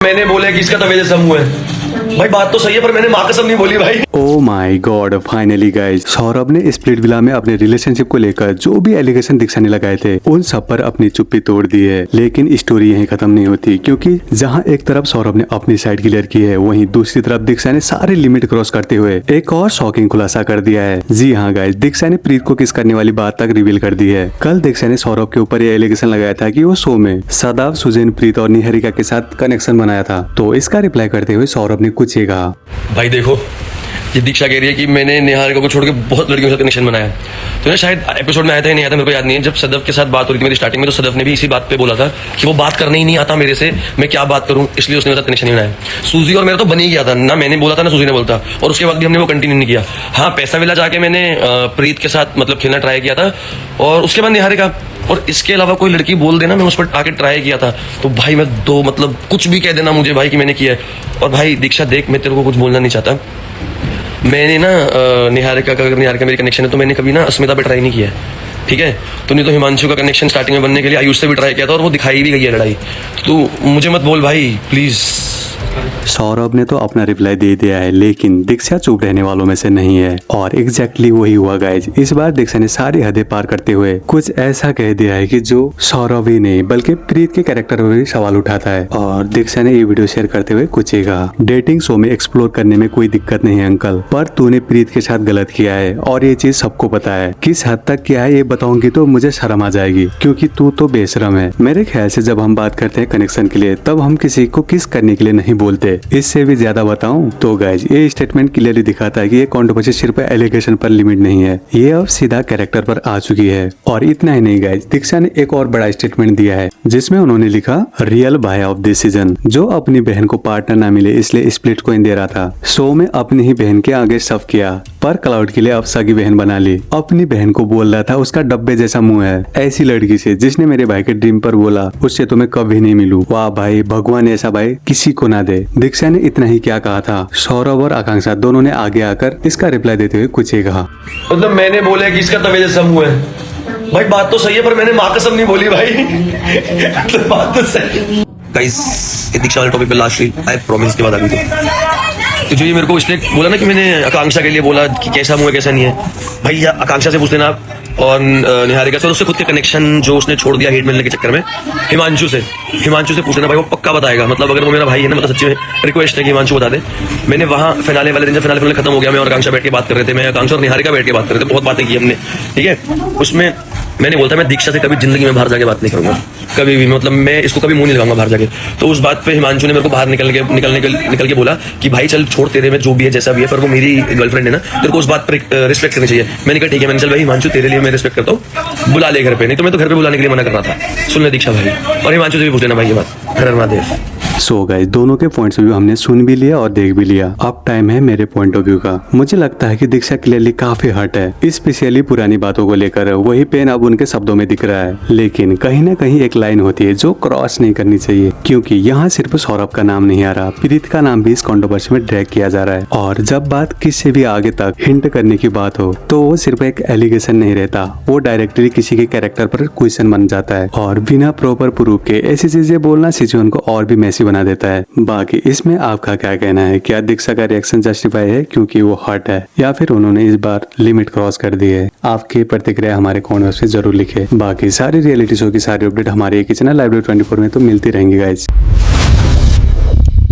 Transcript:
मैंने बोला कि इसका तो वजह समूह है भाई, बात तो सही है पर मैंने माँ कसम नहीं बोली भाई। Oh my God, finally guys, Saurabh ने स्प्लिट विला में अपने रिलेशनशिप को लेकर जो भी एलिगेशन दीक्षा ने लगाए थे उन सब पर अपनी चुप्पी तोड़ दी है। लेकिन स्टोरी यहीं खत्म नहीं होती, क्योंकि जहां एक तरफ सौरभ ने अपनी साइड क्लियर की है, वहीं दूसरी तरफ दीक्षा ने सारे लिमिट क्रॉस करते हुए एक और शॉकिंग खुलासा कर दिया है। जी हाँ गाइज, दीक्षा ने प्रीत को किस करने वाली बात तक रिवील कर दी है। कल दीक्षा ने सौरभ के ऊपर ये एलिगेशन लगाया था कि वो शो में सदाब, सुजैन, प्रीत और निहारिका के साथ कनेक्शन बनाया था। तो इसका रिप्लाई करते हुए सौरभ ने कुछ ये कहा। भाई देखो, ये दीक्षा कह रही है कि मैंने निहारिका को छोड़ के बहुत लड़कियों के साथ कनेक्शन बनाया। तो शायद एपिसोड में आया था या नहीं आया था, मेरे को याद नहीं है। जब सदफ के साथ बात हो रही थी मेरी स्टार्टिंग में, तो सदफ ने भी इसी बात पे बोला था कि वो बात करने ही नहीं आता मेरे से, मैं क्या बात करूं, इसलिए उसने मेरे साथ कनेक्शन नहीं बनाया। सूजी और मेरा तो बन ही गया था ना, मैंने बोला था ना सूजी ने बोलता, और उसके बाद भी हमने वो कंटिन्यू नहीं किया। हाँ, पैसा विला जाके मैंने प्रीत के साथ मतलब खेलना ट्राई किया था, और उसके बाद निहारिका, और इसके अलावा कोई लड़की बोल देना मैं उस पर आके ट्राई किया था, तो भाई मैं दो मतलब कुछ भी कह देना मुझे भाई कि मैंने किया है। और भाई दीक्षा देख, मैं तेरे को कुछ बोलना नहीं चाहता, मैंने ना निहारिका का, अगर निहारिका मेरी कनेक्शन है तो मैंने कभी ना अस्मिता पे ट्राई नहीं किया है, ठीक है। तो नहीं तो हिमांशु का कनेक्शन स्टार्टिंग में बनने के लिए आयुष से भी ट्राई किया था, और वो दिखाई भी गई है लड़ाई। तो मुझे मत बोल भाई प्लीज। सौरभ ने तो अपना रिप्लाई दे दिया है, लेकिन दीक्षा चुप रहने वालों में से नहीं है, और एग्जैक्टली वही हुआ गाइज। इस बार दीक्षा ने सारी हदें पार करते हुए कुछ ऐसा कह दिया है कि जो सौरभ ही नहीं बल्कि प्रीत के कैरेक्टर पर भी सवाल उठाता है। और दीक्षा ने ये वीडियो शेयर करते हुए कुछ ही कहा। डेटिंग शो में एक्सप्लोर करने में कोई दिक्कत नहीं है अंकल, पर तूने प्रीत के साथ गलत किया है, और ये चीज सबको पता है। किस हद तक किया है ये बताऊंगी तो मुझे शर्म आ जाएगी, क्योंकि तू तो बेशरम है। मेरे ख्याल से जब हम बात करते हैं कनेक्शन के लिए, तब हम किसी को किस करने के लिए नहीं बोलते। इससे भी ज्यादा बताऊं तो गाइज, ये स्टेटमेंट क्लियरली दिखाता है कि ये कंट्रोवर्सी सिर्फ एलिगेशन पर लिमिट नहीं है, ये अब सीधा कैरेक्टर पर आ चुकी है। और इतना ही नहीं गाइज, दीक्षा ने एक और बड़ा स्टेटमेंट दिया है, जिसमें उन्होंने लिखा, रियल भाई ऑफ दिस सीजन, जो अपनी बहन को पार्टनर ना मिले इसलिए स्प्लिट को दे रहा था। शो में अपनी ही बहन के आगे शव किया, पर क्लाउड के लिए अब सगी बहन बना ली। अपनी बहन को बोल रहा था उसका डब्बे जैसा मुंह है। ऐसी लड़की से जिसने मेरे भाई के ड्रीम पर बोला उससे तो मैं कभी नहीं मिलूं। वाह भाई, भगवान ऐसा भाई किसी को ना दे। दीक्षा ने इतना ही क्या कहा था, सौरभ और आकांक्षा दोनों ने आगे आकर इसका रिप्लाई देते हुए कुछ ही कहा। मतलब मैंने बोला कि इसका तवे जैसा मुंह है भाई, बात तो सही है पर मैंने माँ कसम नहीं बोली भाई। तो बात तो सही। गाइस, दीक्षा वाले टॉपिक पे लास्ट आई प्रॉमिस के बाद अभी तो जो ये मेरे को इसलिए बोला ना कि मैंने आकांक्षा के लिए बोला कि कैसा मुंह है कैसा नहीं है, भाई आकांक्षा से पूछ लेना आप, और निहारिका से, उससे खुद के कनेक्शन जो उसने छोड़ दिया हेट मिलने के चक्कर में, हिमांशु से पूछ लेना भाई, वो पक्का बताएगा। मतलब अगर वो मेरा भाई है ना, मतलब सच्ची में रिक्वेस्ट है कि हिमांशु बता दे। मैंने वहाँ फिनाले वाले दिन, जब फिनाले खत्म हो गया, मैं और आकांक्षा बैठ के बात कर रहे थे, मैं आकांक्षा और निहारिका बैठ के बात कर रहे थे, बहुत बातें की हमने, ठीक है। उसमें मैंने बोलता मैं दीक्षा से कभी जिंदगी में बाहर जाके बात नहीं करूंगा, कभी भी, मतलब मैं इसको कभी मुंह नहीं लगाऊंगा बाहर जाके। तो उस बात पे हिमांशु ने मेरे को बाहर निकल के बोला कि भाई चल छोड़, तेरे में जो भी है जैसा भी है, पर वो मेरी गर्लफ्रेंड है ना, तेरे को उस बात पर रिस्पेक्ट करनी चाहिए। मैंने कहा ठीक है, मैंने चल भाई हिमांशु तेरे लिए मैं रिस्पेक्ट करता हूँ, बुला ले घर पे, नहीं तो मैं तो घर पे बुलाने के लिए मना कर रहा था। सुन ले दीक्षा भाई, और हिमांशु से भी पूछ लेना भाई ये बात। हर हर महादेव। सो गाइस, दोनों के पॉइंट्स ऑफ व्यू हमने सुन भी लिया और देख भी लिया। अब टाइम है मेरे पॉइंट ऑफ व्यू का। मुझे लगता है कि दीक्षा क्लियरली काफी हर्ट है, स्पेशली पुरानी बातों को लेकर। वही पेन अब उनके शब्दों में दिख रहा है, लेकिन कहीं ना कहीं एक लाइन होती है जो क्रॉस नहीं करनी चाहिए, क्योंकि यहाँ सिर्फ सौरभ का नाम नहीं आ रहा, प्रीत का नाम भी इस कंट्रोवर्सी में ड्रैग किया जा रहा है। और जब बात किसी भी आगे तक हिंट करने की बात हो, तो वो सिर्फ एक एलिगेशन नहीं रहता, वो डायरेक्टली किसी के कैरेक्टर पर क्वेश्चन बन जाता है। और बिना प्रॉपर प्रूफ के ऐसी चीजें बोलना सिचुएशन को और भी मैसी बना देता है। बाकी इसमें आपका क्या कहना है? क्या दीक्षा का रिएक्शन जस्टिफाई है क्योंकि वो हर्ट है, या फिर उन्होंने इस बार लिमिट क्रॉस कर दी है? आपकी प्रतिक्रिया हमारे कमेंट बॉक्स में जरूर लिखें। बाकी सारी रियलिटी शो की सारी अपडेट हमारे एक ही चैनल लाइव 24 में तो मिलती रहेंगी गाइज।